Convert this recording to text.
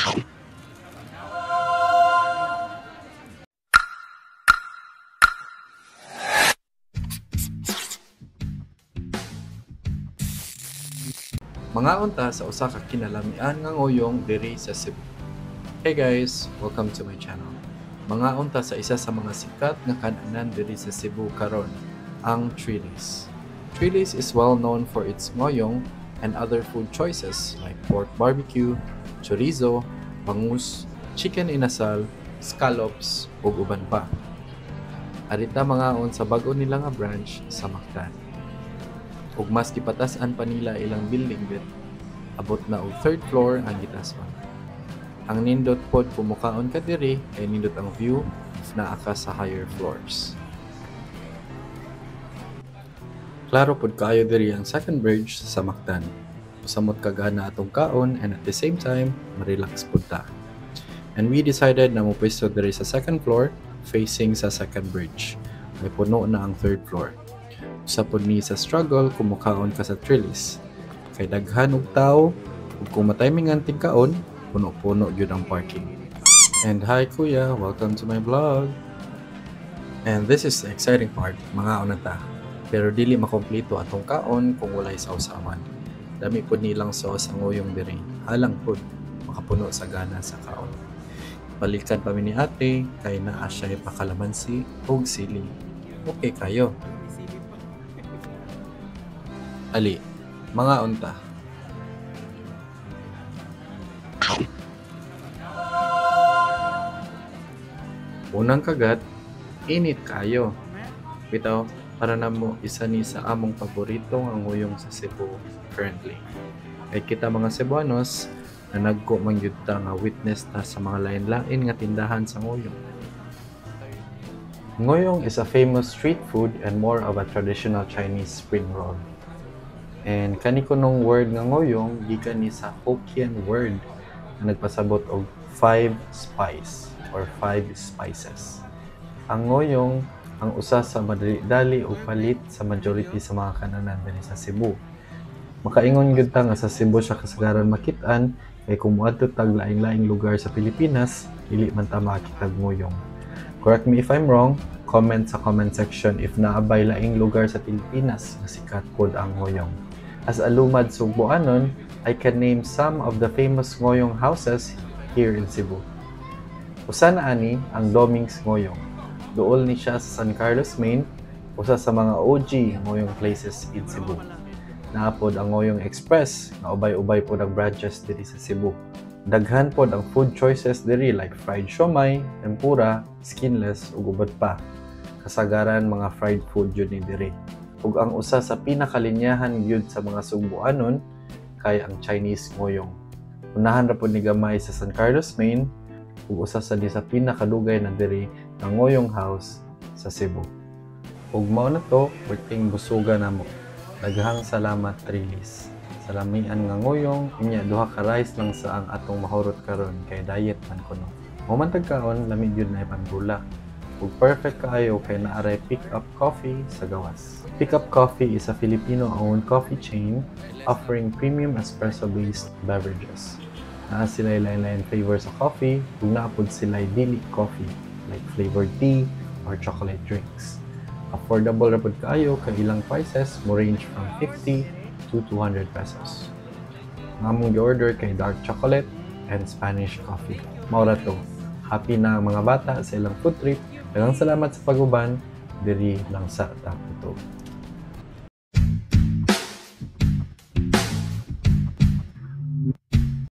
Mga unta sa usa ka kinalamian nga nguyong diri sa Cebu. Hey guys, welcome to my channel. Mga unta sa isa sa mga sikat nga kan-anan diri sa Cebu karon, ang Trilis. Trilis is well known for its ngoyong and other food choices like pork barbecue, chorizo, bangus, chicken inasal, scallops, ug uban pa. Arita mga on sa bag-o nila nga branch sa Mactan. Ug mas gipatas-an pa nila ilang building bit, abot na og 3rd floor ang gitas-on. Ang nindot pod pumukaon ka diri kay nindot ang view if naa ka sa higher floors. Klaro pod kaayo diri ang second bridge sa Mactan. Usamot kagana atong kaon and at the same time ma-relax pod ta. And we decided na mopwesto diri sa second floor facing sa second bridge. May puno na ang 3rd floor. Usa pod ni sa struggle kumukaon ka sa Trilis. Kay daghan og tawo ug kung matimingan tigkaon, puno-puno gyud ang parking. And hi kuya, welcome to my vlog. And this is the exciting part, mga unata. Pero dili makompleto atong kaon kung walay sausawan. Dami pod nilang sauce ang nguyong diri. Halang pod makapuno sa gana sa kaon. Balikan pa mi ni ate kay naa siya pakalamansi ug sili. Okay kayo. Ali, mga unta. Unang kagat, init kayo. Bitaw, para na mo isa ni sa among paboritong ang nguyong sa Cebu currently. Kay kita mga Cebuanos, na nagko man gyud ta nga witness ta sa mga lain-lain nga tindahan sa nguyong. Ngoyong is a famous street food and more of a traditional Chinese spring roll. And kani ko nung word nga ngoyong, gikan ni sa Hokkien word na nagpasabot og 5 spice or 5 spices. Ang ngoyong ang usa sa madali o palit sa majority sa mga kananan diri sa Cebu. Makaingon gyud ta nga sa Cebu siya kasagaran makit-an kay kung moadto tag laing-laing lugar sa Pilipinas, dili man ta makakita ngoyong. Correct me if I'm wrong, comment sa comment section if naabay laing lugar sa Pilipinas nga sikat pod ang ngoyong. As a lumad Sugboanon, I can name some of the famous ngoyong houses here in Cebu. Usa na ani ang Doming's Ngoyong. Duol ni siya sa San Carlos, Maine, usa sa mga OG ngoyong places in Cebu. Naapod ang Ngoyong Express, nga ubay-ubay pod ang branches diri sa Cebu. Daghan pod ang food choices diri like fried siomai, tempura, skinless ug ubad pa. Kasagaran mga fried food jud ni diri. Ug ang usa sa pinakalinyahan gyud sa mga Sugboanon kay ang Chinese ngoyong. Unahan ra pod ni gamay sa San Carlos, Maine, ug usa sa pinakadugay na diri nga ngoyong house sa Cebu. Ug mao na to, perting busuga namo. Daghang salamat Trilis. Sa lamian nga ngoyong, inya duha ka rice lang sa ang atong mahurot karon kay diet man kuno. Mao man tagkaon, lami gyud na ipangula. Ug perfect kaayo kay naaray Pick Up Coffee sa gawas. Pick Up Coffee is a Filipino-owned coffee chain offering premium espresso-based beverages. Naa sila lain-lain flavors sa coffee ug naapod sila dili coffee like flavored tea or chocolate drinks. Affordable ra pud kaayo kay ilang prices mo range from 50 to 200 pesos. Namong gi-order kay dark chocolate and Spanish coffee. Mao ra to. Happy na ang mga bata sa ilang food trip. Daghang salamat sa pag-uban diri lang sa Taputo.